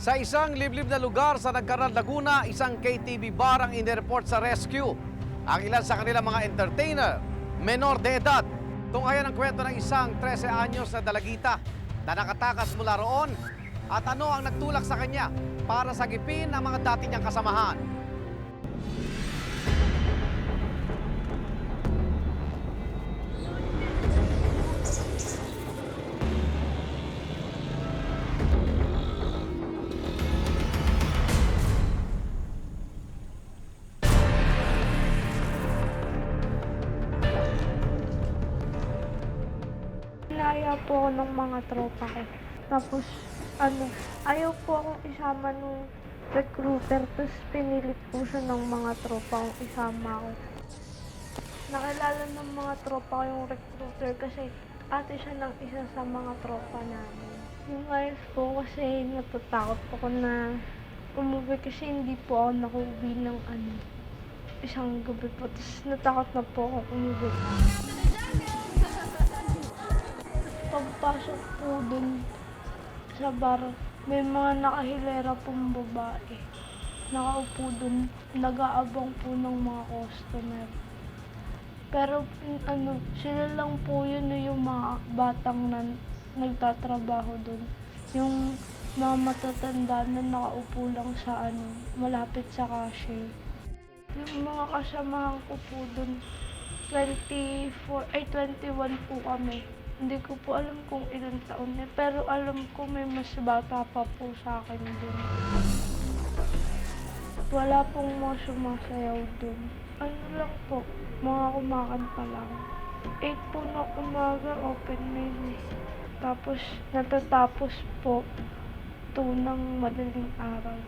Sa isang liblib na lugar sa Nagcarral, Laguna, isang KTV bar ang inireport sa rescue. Ang ilan sa kanilang mga entertainer, menor de edad. Tunghayan ang kwento ng isang 13 anyos na dalagita na nakatakas mula roon at ano ang nagtulak sa kanya para sagipin ang mga dati niyang kasamahan. Naya po ako ng mga tropa ko. Tapos, ayaw po akong isama nung recruiter. Tapos, pinilit po siya ng mga tropa kong isama ko. Nakilala ng mga tropa ko yung recruiter kasi ate siya ng isa sa mga tropa namin. Yung ayos po kasi natatakot ako na umuwi kasi hindi po ako nakuwi ng isang gabi po. Tapos, natakot na po ako umuwi. Pagpasok po dun sa bar, may mga nakahilera pong babae. Nakaupo dun, nag-aabang po ng mga customer. Pero sila lang po yun yung mga batang na nagtatrabaho dun. Yung mga matatanda na nakaupo lang sa malapit sa cashier. Yung mga kasamahan ko po dun, 21 po kami. Hindi ko po alam kung ilang taon niya, pero alam ko may mas bata pa po sa akin dun. Wala pong mga sumasayaw dun. Lang po, mga kumakanta lang. 8 po na umaga, open mail. Tapos, natatapos po 2 ng madaling araw.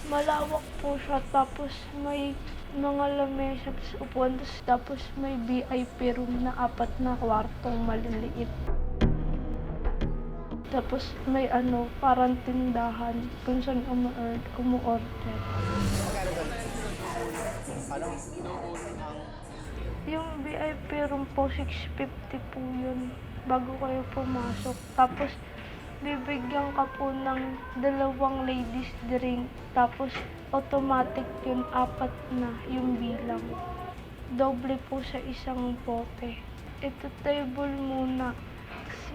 Malawak po siya, tapos may mga lamesa, upuan, tapos may VIP room na 4 na kwartong maliliit. Tapos may parang tindahan kung saan umu-order. Yung VIP room po, 650 po yun bago kayo pumasok. Tapos bibigyan ka po ng 2 ladies drink. Tapos automatic yun, 4 na yung bilang. Doble po sa isang bote. Ito table muna.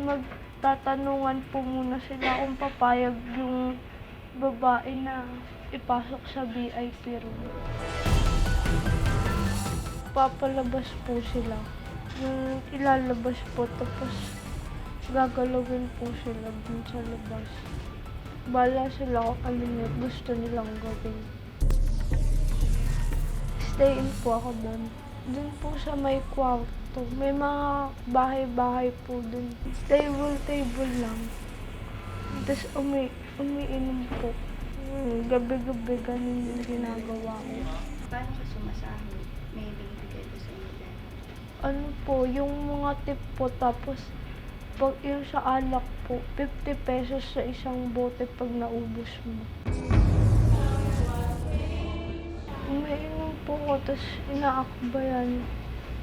Magtatanungan po muna sila kung papayag yung babae na ipasok sa VIP room. Papalabas po sila. Yung ilalabas po, tapos gagalawin po sila dun sa labas. Bala sila kung ano gusto nilang gawin. Stay in po ako dun. Dun po sa may kwarto. May mga bahay-bahay po dun. Table lang. Tapos umiinom po. Gabi-gabi ganun yung ginagawa ko. Paano ka sumasahod? May binibigay ko sa inyo? Po, yung mga tip po, tapos pag yung sa alak po, 50 pesos sa isang bote pag naubos mo. Umiinom po ko, tapos inaakbayan,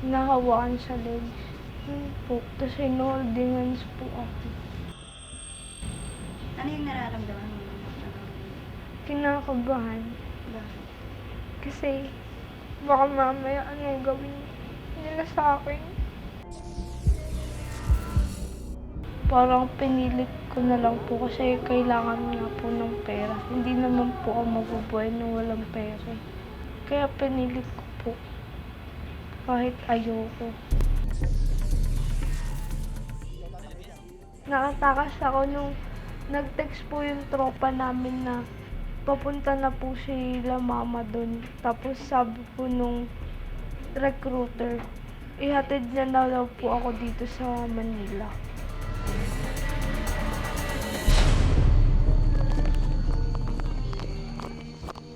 hinahawakan sa legs. Yun po, tapos hinoholdingans po ako. Ano yung nararamdaman mo? Kinakabahan. Bakit? Kasi baka mamaya anong gawin nila sa akin. Parang pinilit ko na lang po kasi kailangan nga po ng pera. Hindi naman po ako mabubuhay nang walang pera. Kaya pinilit ko po kahit ayoko. Nakatakas ako nung nag-text po yung tropa namin na papunta na po sila mama doon. Tapos sabi po nung recruiter, ihatid niya na daw po ako dito sa Manila.